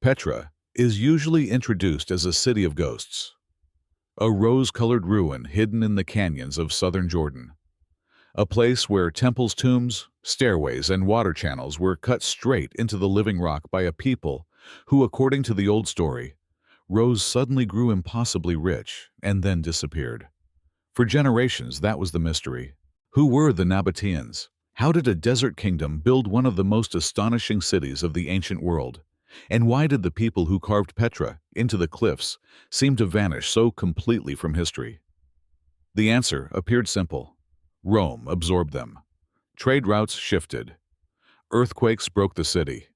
Petra is usually introduced as a city of ghosts, a rose-colored ruin hidden in the canyons of southern Jordan, a place where temples, tombs, stairways, and water channels were cut straight into the living rock by a people who, according to the old story, rose suddenly grew impossibly rich and then disappeared. For generations, that was the mystery. Who were the Nabataeans? How did a desert kingdom build one of the most astonishing cities of the ancient world? And why did the people who carved Petra into the cliffs seem to vanish so completely from history? The answer appeared simple. Rome absorbed them. Trade routes shifted. Earthquakes broke the city.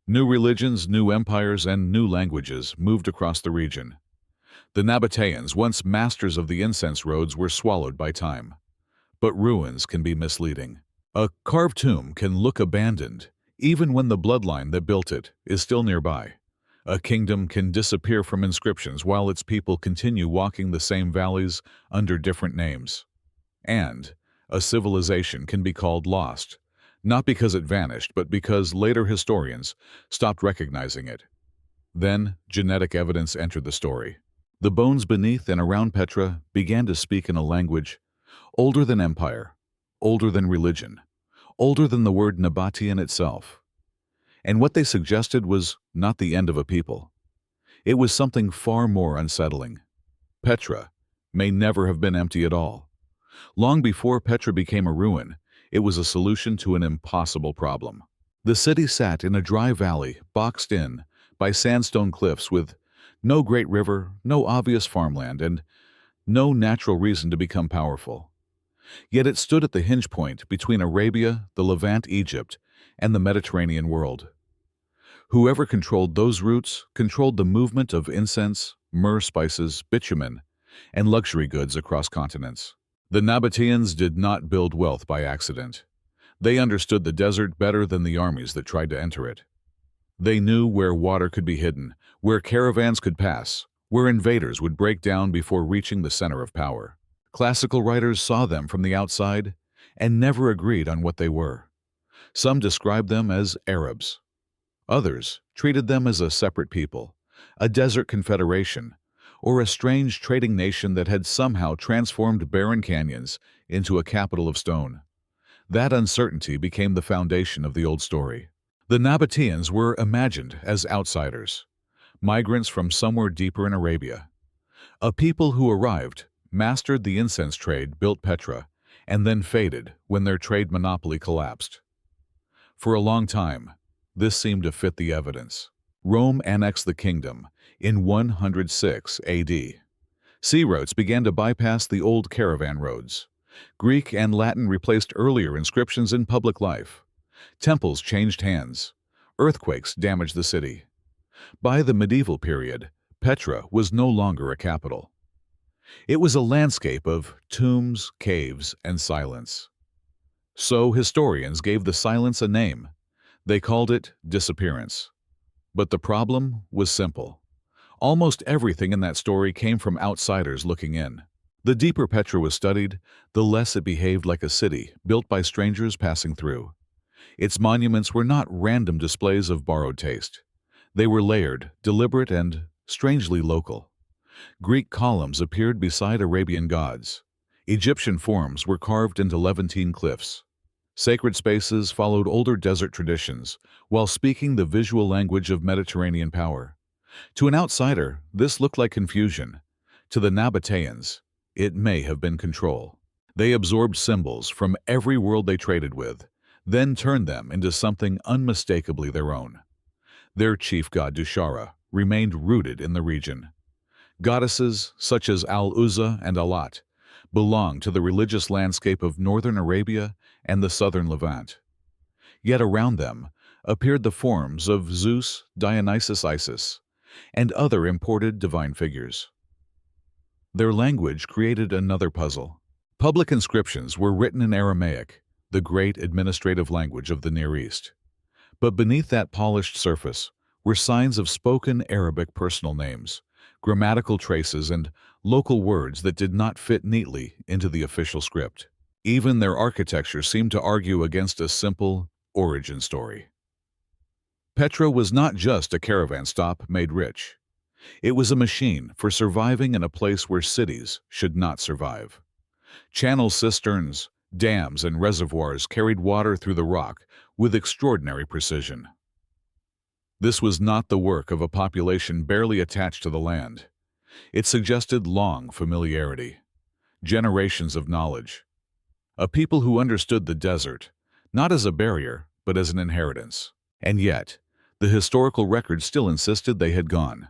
New religions, new empires, and new languages moved across the region. The Nabataeans, once masters of the incense roads, were swallowed by time. But ruins can be misleading. A carved tomb can look abandoned, even when the bloodline that built it is still nearby. A kingdom can disappear from inscriptions while its people continue walking the same valleys under different names. And a civilization can be called lost, not because it vanished, but because later historians stopped recognizing it. Then, genetic evidence entered the story. The bones beneath and around Petra began to speak in a language older than empire, older than religion, older than the word Nabataean itself. And what they suggested was not the end of a people. It was something far more unsettling. Petra may never have been empty at all. Long before Petra became a ruin, it was a solution to an impossible problem. The city sat in a dry valley, boxed in by sandstone cliffs with no great river, no obvious farmland, and no natural reason to become powerful. Yet it stood at the hinge point between Arabia, the Levant, Egypt, and the Mediterranean world. Whoever controlled those routes controlled the movement of incense, myrrh spices, bitumen, and luxury goods across continents. The Nabataeans did not build wealth by accident. They understood the desert better than the armies that tried to enter it. They knew where water could be hidden, where caravans could pass, where invaders would break down before reaching the center of power. Classical writers saw them from the outside and never agreed on what they were. Some described them as Arabs. Others treated them as a separate people, a desert confederation, or a strange trading nation that had somehow transformed barren canyons into a capital of stone. That uncertainty became the foundation of the old story. The Nabataeans were imagined as outsiders, migrants from somewhere deeper in Arabia. A people who arrived, mastered the incense trade, built Petra, and then faded when their trade monopoly collapsed. For a long time, this seemed to fit the evidence. Rome annexed the kingdom in 106 AD. Sea routes began to bypass the old caravan roads. Greek and Latin replaced earlier inscriptions in public life. Temples changed hands. Earthquakes damaged the city. By the medieval period, Petra was no longer a capital. It was a landscape of tombs, caves, and silence. So historians gave the silence a name. They called it disappearance. But the problem was simple. Almost everything in that story came from outsiders looking in. The deeper Petra was studied, the less it behaved like a city built by strangers passing through. Its monuments were not random displays of borrowed taste. They were layered, deliberate, and strangely local. Greek columns appeared beside Arabian gods. Egyptian forms were carved into Levantine cliffs. Sacred spaces followed older desert traditions while speaking the visual language of Mediterranean power. To an outsider, this looked like confusion. To the Nabataeans, it may have been control. They absorbed symbols from every world they traded with, then turned them into something unmistakably their own. Their chief god, Dushara, remained rooted in the region. Goddesses such as Al-Uzza and Alat belonged to the religious landscape of northern Arabia and the southern Levant. Yet around them appeared the forms of Zeus, Dionysus, Isis, and other imported divine figures. Their language created another puzzle. Public inscriptions were written in Aramaic, the great administrative language of the Near East. But beneath that polished surface were signs of spoken Arabic personal names, grammatical traces, and local words that did not fit neatly into the official script. Even their architecture seemed to argue against a simple origin story. Petra was not just a caravan stop made rich. It was a machine for surviving in a place where cities should not survive. Channel cisterns, dams, and reservoirs carried water through the rock with extraordinary precision. This was not the work of a population barely attached to the land. It suggested long familiarity, generations of knowledge, a people who understood the desert, not as a barrier, but as an inheritance. And yet, the historical record still insisted they had gone.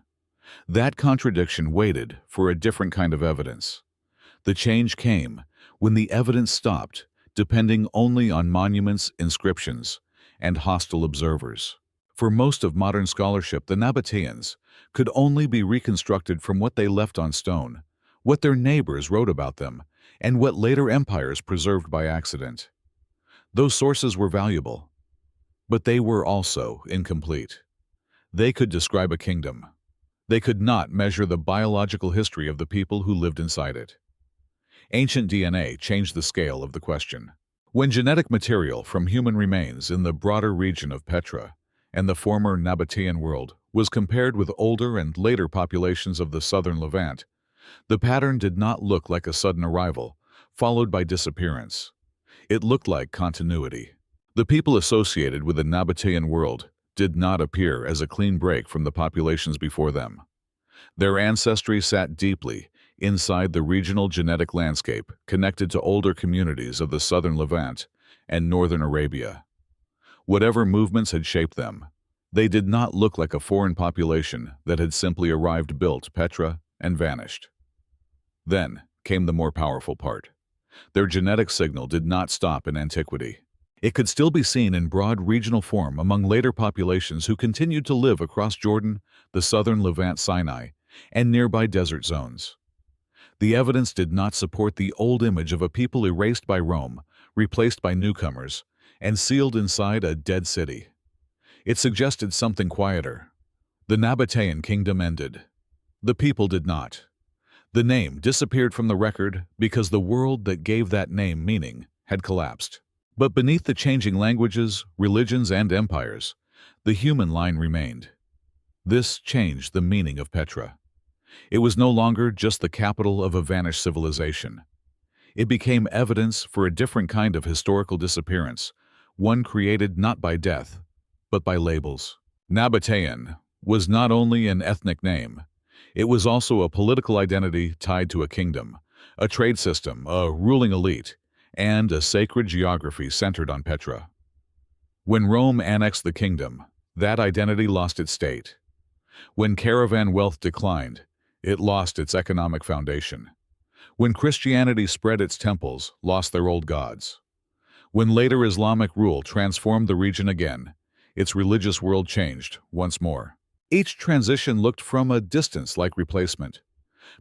That contradiction waited for a different kind of evidence. The change came when the evidence stopped, depending only on monuments, inscriptions, and hostile observers. For most of modern scholarship, the Nabataeans could only be reconstructed from what they left on stone, what their neighbors wrote about them, and what later empires preserved by accident. Those sources were valuable, but they were also incomplete. They could describe a kingdom. They could not measure the biological history of the people who lived inside it. Ancient DNA changed the scale of the question. When genetic material from human remains in the broader region of Petra and the former Nabataean world was compared with older and later populations of the southern Levant, the pattern did not look like a sudden arrival, followed by disappearance. It looked like continuity. The people associated with the Nabataean world did not appear as a clean break from the populations before them. Their ancestry sat deeply inside the regional genetic landscape connected to older communities of the southern Levant and northern Arabia. Whatever movements had shaped them, they did not look like a foreign population that had simply arrived, built Petra, and vanished. Then came the more powerful part. Their genetic signal did not stop in antiquity. It could still be seen in broad regional form among later populations who continued to live across Jordan, the southern Levant, Sinai, and nearby desert zones. The evidence did not support the old image of a people erased by Rome, replaced by newcomers, and sealed inside a dead city. It suggested something quieter. The Nabataean kingdom ended. The people did not. The name disappeared from the record because the world that gave that name meaning had collapsed. But beneath the changing languages, religions, and empires, the human line remained. This changed the meaning of Petra. It was no longer just the capital of a vanished civilization. It became evidence for a different kind of historical disappearance, one created not by death, but by labels. Nabataean was not only an ethnic name, it was also a political identity tied to a kingdom, a trade system, a ruling elite, and a sacred geography centered on Petra. When Rome annexed the kingdom, that identity lost its state. When caravan wealth declined, it lost its economic foundation. When Christianity spread, its temples lost their old gods. When later Islamic rule transformed the region again, its religious world changed once more. Each transition looked from a distance like replacement,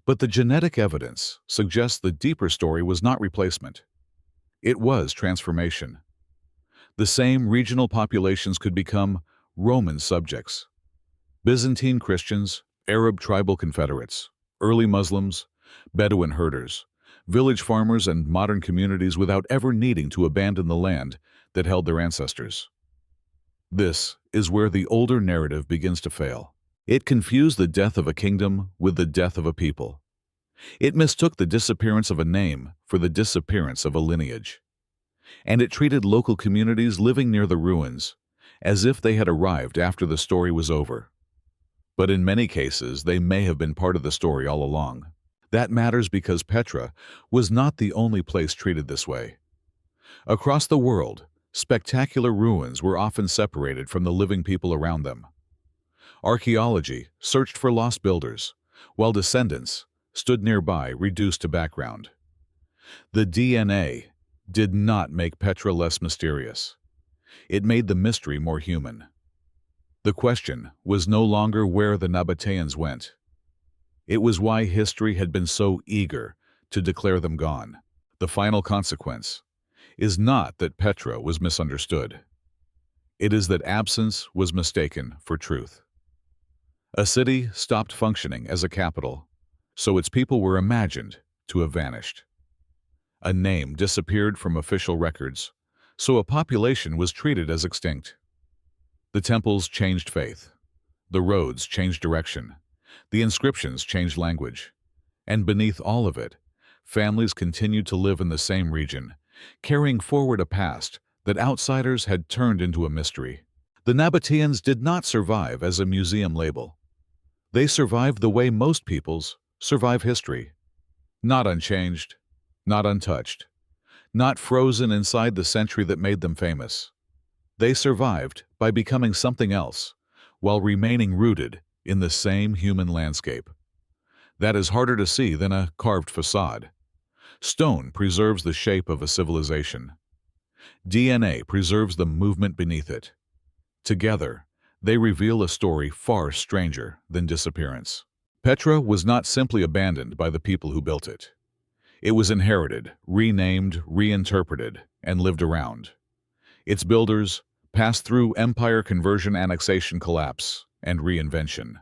but the genetic evidence suggests the deeper story was not replacement. It was transformation. The same regional populations could become Roman subjects, Byzantine Christians, Arab tribal confederates, early Muslims, Bedouin herders, village farmers, and modern communities without ever needing to abandon the land that held their ancestors. This is where the older narrative begins to fail. It confused the death of a kingdom with the death of a people. It mistook the disappearance of a name for the disappearance of a lineage. And it treated local communities living near the ruins as if they had arrived after the story was over. But in many cases, they may have been part of the story all along. That matters because Petra was not the only place treated this way. Across the world, spectacular ruins were often separated from the living people around them. Archaeology searched for lost builders, while descendants stood nearby, reduced to background. The DNA did not make Petra less mysterious. It made the mystery more human. The question was no longer where the Nabataeans went. It was why history had been so eager to declare them gone. The final consequence is not that Petra was misunderstood. It is that absence was mistaken for truth. A city stopped functioning as a capital, so its people were imagined to have vanished. A name disappeared from official records, so a population was treated as extinct. The temples changed faith. The roads changed direction. The inscriptions changed language. And beneath all of it, families continued to live in the same region, carrying forward a past that outsiders had turned into a mystery. The Nabataeans did not survive as a museum label. They survived the way most peoples survive history. Not unchanged, not untouched, not frozen inside the century that made them famous. They survived by becoming something else, while remaining rooted in the same human landscape. That is harder to see than a carved facade. Stone preserves the shape of a civilization. DNA preserves the movement beneath it. Together, they reveal a story far stranger than disappearance. Petra was not simply abandoned by the people who built it. It was inherited, renamed, reinterpreted, and lived around. Its builders passed through empire conversion, annexation, collapse, and reinvention.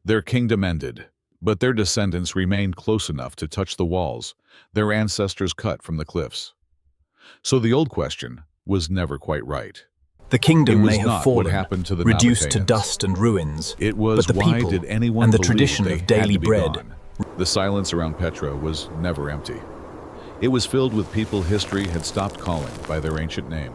Their kingdom ended, but their descendants remained close enough to touch the walls their ancestors cut from the cliffs. So the old question was never quite right. The kingdom may have fallen, Nabataeans. reduced to dust and ruins, It was, but the why people did anyone and the believe tradition they of had daily to be bread. gone? The silence around Petra was never empty. It was filled with people history had stopped calling by their ancient name.